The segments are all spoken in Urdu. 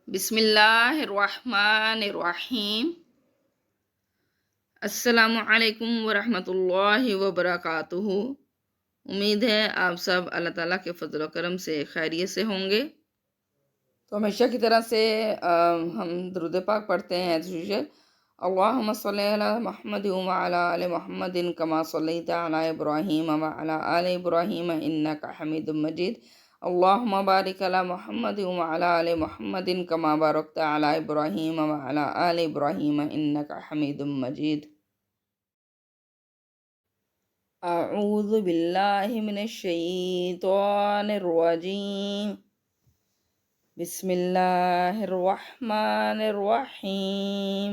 بسم اللہ الرحمن الرحیم۔ السلام علیکم ورحمۃ اللہ وبرکاتہ۔ امید ہے آپ سب اللہ تعالیٰ کے فضل و کرم سے خیریت سے ہوں گے۔ تو ہمیشہ کی طرح سے ہم درود پاک پڑھتے ہیں ایز یوزول۔ اللہم صلی علی محمد وعلی آل محمد کما صلیت علی ابراہیم وعلی آل ابراہیم انک حمید مجید۔ اللہم بارک علی محمد وعلی آل محمد کما بارکت علی ابراہیم وعلی آل ابراہیم انک حمید مجید۔ اعوذ باللہ من الشیطان الرجیم، بسم اللہ الرحمن الرحیم۔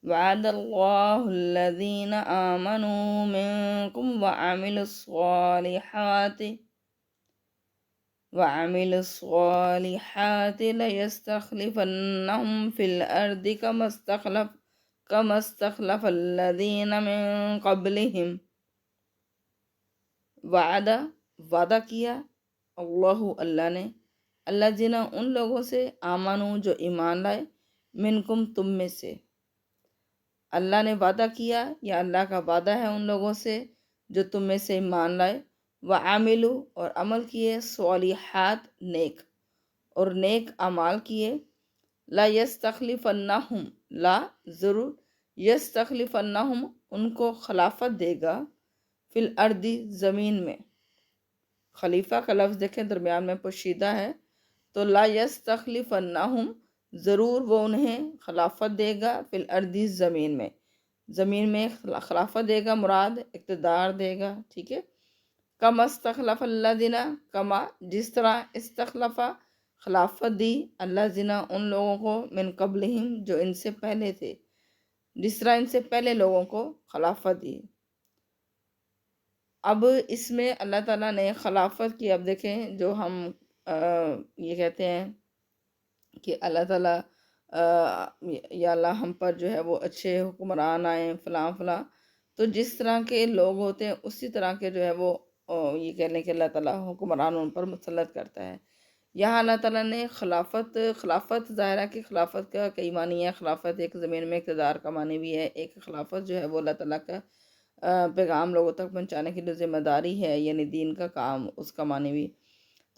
وعد اللہ الذین آمنوا منکم وعملوا الصالحات لیستخلفنہم فی الارض کما استخلف الذین من قبلہم۔ وعدہ کیا اللہ نے، الذین ان لوگوں سے، آمنوا جو ایمان لائے، منکم تم میں سے۔ اللہ نے وعدہ کیا یا اللہ کا وعدہ ہے ان لوگوں سے جو تم میں سے ایمان لائے، وعملوا اور عمل کیے، صالحات نیک اور نیک اعمال کیے، لا یستخلفنہم لا ضرور، یستخلفنہم ان کو خلافت دے گا، فی الارض زمین میں۔ خلیفہ کا لفظ دیکھیں درمیان میں پوشیدہ ہے، تو لا یستخلفنہم ضرور وہ انہیں خلافت دے گا، فی الارض زمین میں۔ زمین میں خلافت دے گا مراد اقتدار دے گا، ٹھیک ہے۔ کما استخلف الذین، کما جس طرح استخلفا خلافت دی، الذین ان لوگوں کو، من قبلہم جو ان سے پہلے تھے، جس طرح ان سے پہلے لوگوں کو خلافت دی۔ اب اس میں اللہ تعالیٰ نے خلافت کی، اب دیکھیں جو ہم یہ کہتے ہیں کہ اللہ تعالیٰ یا اللہ ہم پر جو ہے وہ اچھے حکمران آئیں فلاں فلاں، تو جس طرح کے لوگ ہوتے ہیں اسی طرح کے جو ہے وہ یہ کہہ لیں کہ اللہ تعالیٰ حکمران ان پر مسلط کرتا ہے۔ یہاں اللہ تعالیٰ نے خلافت ظاہر ہے کہ خلافت کا کئی معنی ہے۔ خلافت ایک زمین میں اقتدار کا معنی بھی ہے، ایک خلافت جو ہے وہ اللہ تعالیٰ کا پیغام لوگوں تک پہنچانے کی جو ذمہ داری ہے، یعنی دین کا کام، اس کا معنی بھی۔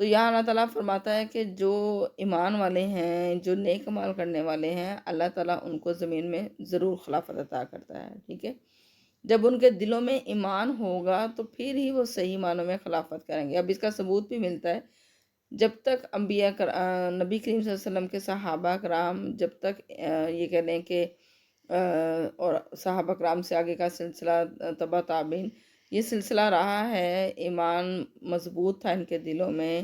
تو یہاں اللہ تعالیٰ فرماتا ہے کہ جو ایمان والے ہیں، جو نیک عمل کرنے والے ہیں، اللہ تعالیٰ ان کو زمین میں ضرور خلافت عطا کرتا ہے، ٹھیک ہے۔ جب ان کے دلوں میں ایمان ہوگا تو پھر ہی وہ صحیح معنوں میں خلافت کریں گے۔ اب اس کا ثبوت بھی ملتا ہے، جب تک نبی کریم صلی اللہ علیہ وسلم کے صحابہ کرام جب تک یہ کہہ لیں کہ اور صحابہ کرام سے آگے کا سلسلہ تبع تابعین، یہ سلسلہ رہا ہے، ایمان مضبوط تھا ان کے دلوں میں،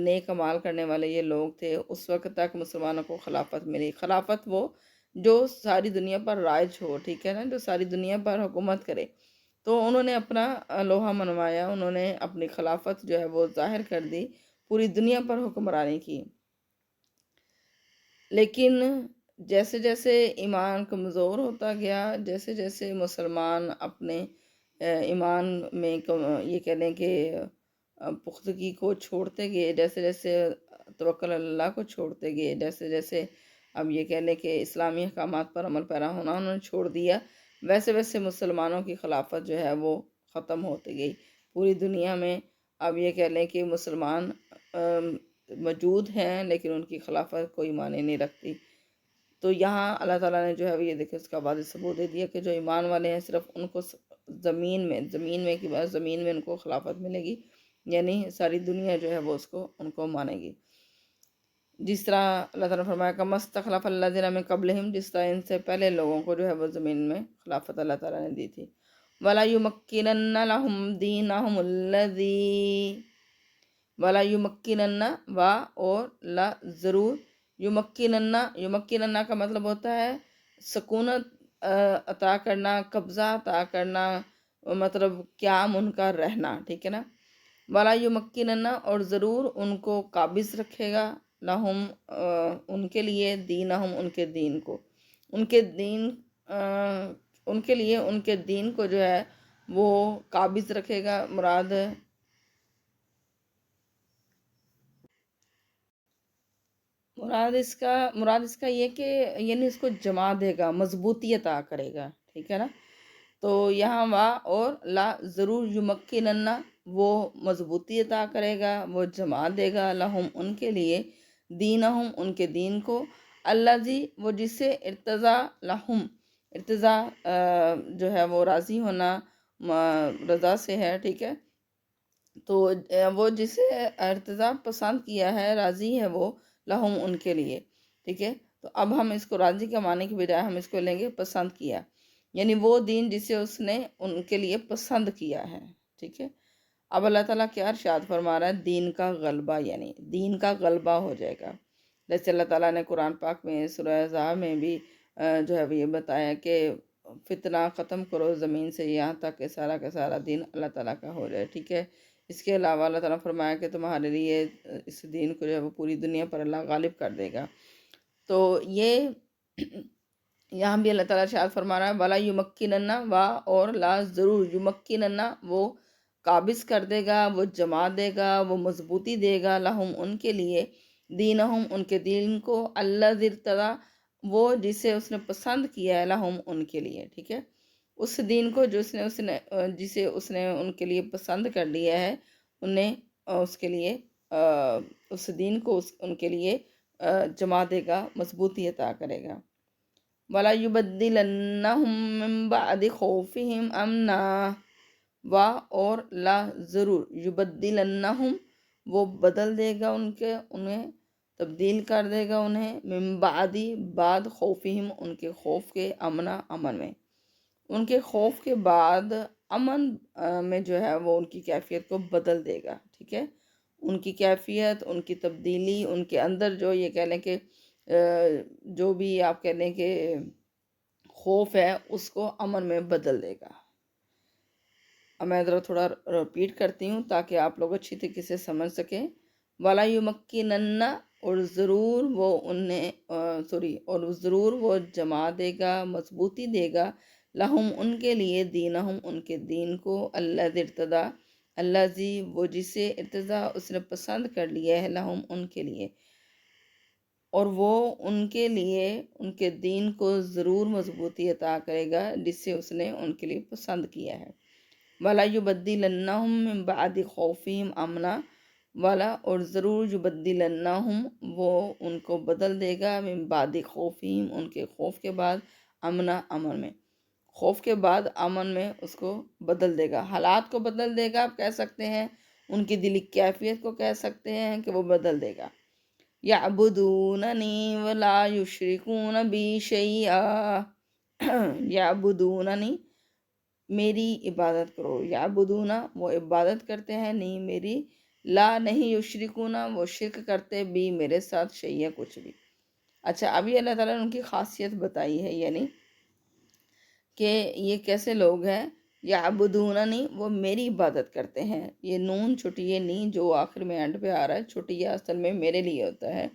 نیک اعمال کرنے والے یہ لوگ تھے، اس وقت تک مسلمانوں کو خلافت ملی۔ خلافت وہ جو ساری دنیا پر رائج ہو، ٹھیک ہے نا، جو ساری دنیا پر حکومت کرے۔ تو انہوں نے اپنا لوہا منوایا، انہوں نے اپنی خلافت جو ہے وہ ظاہر کر دی، پوری دنیا پر حکمرانی کی۔ لیکن جیسے جیسے ایمان کمزور ہوتا گیا، جیسے جیسے مسلمان اپنے ایمان میں یہ کہہ لیں کہ پختگی کو چھوڑتے گئے، جیسے جیسے توکل اللہ کو چھوڑتے گئے، جیسے جیسے اب یہ کہہ لیں کہ اسلامی احکامات پر عمل پیرا ہونا انہوں نے چھوڑ دیا، ویسے ویسے مسلمانوں کی خلافت جو ہے وہ ختم ہوتی گئی پوری دنیا میں۔ اب یہ کہہ لیں کہ مسلمان موجود ہیں لیکن ان کی خلافت کوئی معنی نہیں رکھتی۔ تو یہاں اللہ تعالیٰ نے جو ہے یہ دیکھیں اس کا واضح ثبوت دے دیا کہ جو ایمان والے ہیں صرف ان کو زمین میں ان کو خلافت ملے گی، یعنی ساری دنیا جو ہے وہ ان کو مانے گی۔ جس طرح اللہ تعالیٰ نے فرمایا کما استخلف الذین من قبلہم، جس طرح ان سے پہلے لوگوں کو جو ہے وہ زمین میں خلافت اللہ تعالیٰ نے دی تھی۔ وَلَا يُمَكِّنَنَّ لَهُمْ دِينَهُمُ وَلَا يُمَكِّنَنَّ اور لا ضرور، یمکننّ کا مطلب ہوتا ہے سکونت عطا کرنا، قبضہ عطا کرنا، مطلب قیام ان کا رہنا، ٹھیک ہے نا۔ وَلَا يُمَكِّنَنَّ اور ضرور ان کو قابض رکھے گا، لہم ان کے لیے، دینہم ان کے دین کو، ان کے لیے ان کے دین کو جو ہے وہ قابض رکھے گا، مراد مراد اس کا یہ کہ یعنی اس کو جما دے گا، مضبوطی عطا کرے گا، ٹھیک ہے نا۔ تو یہاں وا اور لا ضرور یمکننا، وہ مضبوطی عطا کرے گا، وہ جما دے گا، لہم ان کے لیے، دینہم ان کے دین کو، الذی وہ جسے ارتضی لہم، ارتضا جو ہے وہ راضی ہونا، رضا سے ہے، ٹھیک ہے۔ تو وہ جسے ارتضا پسند کیا ہے، راضی ہے وہ، لہم ان کے لیے، ٹھیک ہے۔ تو اب ہم اس کو راضی کا معنی کی بجائے ہم اس کو لیں گے پسند کیا، یعنی وہ دین جسے اس نے ان کے لیے پسند کیا ہے، ٹھیک ہے۔ اب اللہ تعالیٰ کیا ارشاد فرما رہا ہے، دین کا غلبہ، یعنی دین کا غلبہ ہو جائے گا۔ جیسے اللہ تعالیٰ نے قرآن پاک میں سورہ احزاب میں بھی جو ہے وہ یہ بتایا کہ فتنہ ختم کرو زمین سے، یہاں تک کہ سارا کا سارا دین اللہ تعالیٰ کا ہو جائے، ٹھیک ہے۔ اس کے علاوہ اللہ تعالیٰ نے فرمایا کہ تمہارے لیے اس دین کو جو ہے وہ پوری دنیا پر اللہ غالب کر دے گا۔ تو یہ یہاں بھی اللہ تعالیٰ ارشاد فرما رہا ہے، وَلَا يُمَكِّنَنَّ، وا اور لا ضرور، يُمَكِّنَنَّ وہ قابض کر دے گا، وہ جما دے گا، وہ مضبوطی دے گا، لہم ان کے لیے، دینہم ان کے دین کو، الذی ارتضی وہ جسے اس نے پسند کیا ہے، لہم ان کے لیے، ٹھیک ہے۔ اس دین کو جسے اس نے ان کے لیے پسند کر لیا ہے، انہیں اس کے لیے اس دین کو ان کے لیے جما دے گا، مضبوطی عطا کرے گا۔ وَلَا يُبَدِّلَنَّهُم مِّن بَعْدِ خَوْفِهِمْ أَمْنًا، وا اور لا ضرور، یبدلنہم وہ بدل دے گا انہیں تبدیل کر دے گا انہیں، من بعد بعد خوفہم ان کے خوف کے، امنا امن میں، ان کے خوف کے بعد امن میں جو ہے وہ ان کی کیفیت کو بدل دے گا، ٹھیک ہے۔ ان کی کیفیت، ان کی تبدیلی، ان کے اندر جو یہ کہہ لیں کہ جو بھی آپ کہہ لیں کہ خوف ہے اس کو امن میں بدل دے گا۔ اب میں ذرا تھوڑا رپیٹ کرتی ہوں تاکہ آپ لوگ اچھی طریقے سے سمجھ سکیں۔ وَلَا يُمَكِّنَنَّ اور ضرور وہ اور ضرور وہ جما دے گا، مضبوطی دے گا، لہم ان کے لیے، دینہم ان کے دین کو، الذی ارتضی الذی وہ جسے ارتضی اس نے پسند کر لیا ہے، لہم ان کے لیے، اور وہ ان کے لیے ان کے دین کو ضرور مضبوطی عطا کرے گا جس سے اس نے ان کے لیے پسند کیا ہے۔ وَلَا يُبَدِّلَنَّهُم مِّن بَعْدِ خَوْفِهِمْ أَمْنًا، وَلَا اور ضرور يُبَدِّلَنَّهُم وہ ان کو بدل دے گا، مِّن بَعْدِ خَوْفِهِمْ ان کے خوف کے بعد، امنا امن میں، خوف کے بعد امن میں اس کو بدل دے گا، حالات کو بدل دے گا، آپ کہہ سکتے ہیں ان کی دلی کیفیت کو کہہ سکتے ہیں کہ وہ بدل دے گا۔ یعبدوننی ولا یشرکون بی شیئا، یعبدوننی میری عبادت کرو، یعبدونا وہ عبادت کرتے ہیں، نہیں میری، لا نہیں، یشرکونا وہ شرک کرتے، بھی میرے ساتھ، شیئا کچھ بھی۔ اچھا، ابھی اللہ تعالیٰ نے ان کی خاصیت بتائی ہے، یعنی کہ یہ کیسے لوگ ہیں، یعبدوننی وہ میری عبادت کرتے ہیں، یہ نون چھٹی یہ نہیں جو آخر میں اینڈ پہ آ رہا ہے، چھٹی یہ اصل میں میرے لیے ہوتا ہے،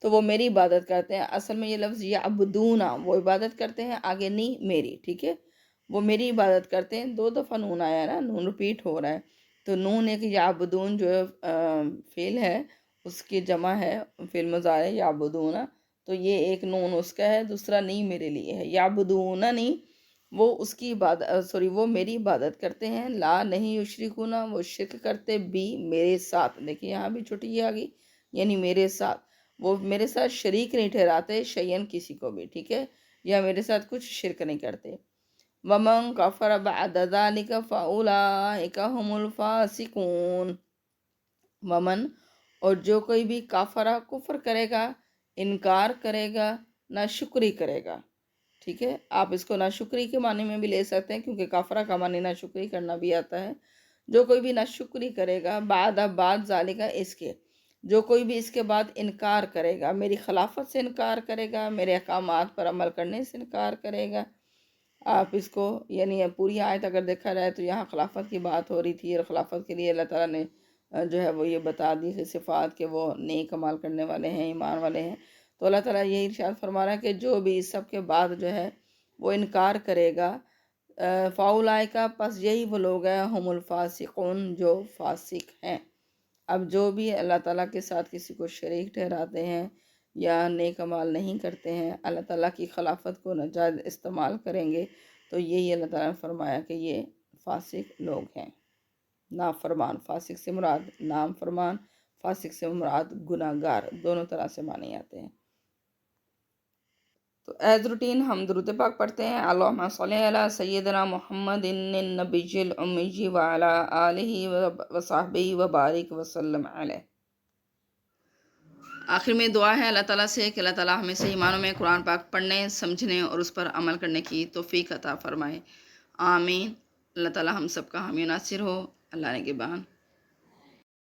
تو وہ میری عبادت کرتے ہیں، اصل میں یہ لفظ یعبدونا وہ عبادت کرتے ہیں، آگے نہیں میری، ٹھیک ہے، وہ میری عبادت کرتے ہیں، دو دفعہ نون آیا ہے نا، نون ریپیٹ ہو رہا ہے، تو نون ایک یعبدون جو ہے فعل ہے اس کی جمع ہے، فعل مضارع یعبدونا، تو یہ ایک نون اس کا ہے، دوسرا نہیں میرے لیے ہے، یعبدوننی وہ اس کی عبادت وہ میری عبادت کرتے ہیں، لا نہیں یشرکونا وہ شرک کرتے، بھی میرے ساتھ، دیکھیں یہاں بھی چھٹی آ گئی، یعنی میرے ساتھ، وہ میرے ساتھ شریک نہیں ٹھہراتے شیئن کسی کو بھی، ٹھیک ہے، یا میرے ساتھ کچھ شرک نہیں کرتے۔ وَمَن كَفَرَ بَعْدَ ذَلِكَ فَأُولَٰئِكَ هُمُ الْفَاسِقُونَ، ومن اور جو کوئی بھی کافرہ کفر کرے گا، انکار کرے گا، ناشکری کرے گا، ٹھیک ہے، آپ اس کو ناشکری کے معنی میں بھی لے سکتے ہیں کیونکہ کافرہ کا معنی ناشکری کرنا بھی آتا ہے، جو کوئی بھی ناشکری کرے گا، بعد ذالک اس کے، جو کوئی بھی اس کے بعد انکار کرے گا، میری خلافت سے انکار کرے گا، میرے احکامات پر عمل کرنے سے انکار کرے گا، آپ اس کو یعنی پوری آیت اگر دیکھا جائے تو یہاں خلافت کی بات ہو رہی تھی، اور خلافت کے لیے اللہ تعالیٰ نے جو ہے وہ یہ بتا دی کہ صفات کہ وہ نیک عمل کرنے والے ہیں، ایمان والے ہیں، تو اللہ تعالیٰ یہی ارشاد فرما رہا ہے کہ جو بھی اس سب کے بعد جو ہے وہ انکار کرے گا، فاولائکا پس یہی وہ لوگ ہیں، ہم الفاسقون جو فاسق ہیں۔ اب جو بھی اللہ تعالیٰ کے ساتھ کسی کو شریک ٹھہراتے ہیں یا نیک اعمال نہیں کرتے ہیں، اللہ تعالیٰ کی خلافت کو ناجائز استعمال کریں گے، تو یہی اللہ تعالیٰ نے فرمایا کہ یہ فاسق لوگ ہیں، نافرمان۔ فاسق سے مراد نام فرمان، فاسق سے مراد گناہ گار، دونوں طرح سے مانے جاتے ہیں۔ تو ایز روٹین ہم درود پاک پڑھتے ہیں، اللہم صلی علی سیدنا محمد النبی الامی وعلی آلہ وصحبہ وبارک وسلم علیہ۔ آخر میں دعا ہے اللہ تعالیٰ سے کہ اللہ تعالیٰ ہمیں صحیح معنوں میں قرآن پاک پڑھنے، سمجھنے اور اس پر عمل کرنے کی توفیق عطا فرمائے، آمین۔ اللہ تعالیٰ ہم سب کا حامی و ناصر ہو، اللہ نگہبان۔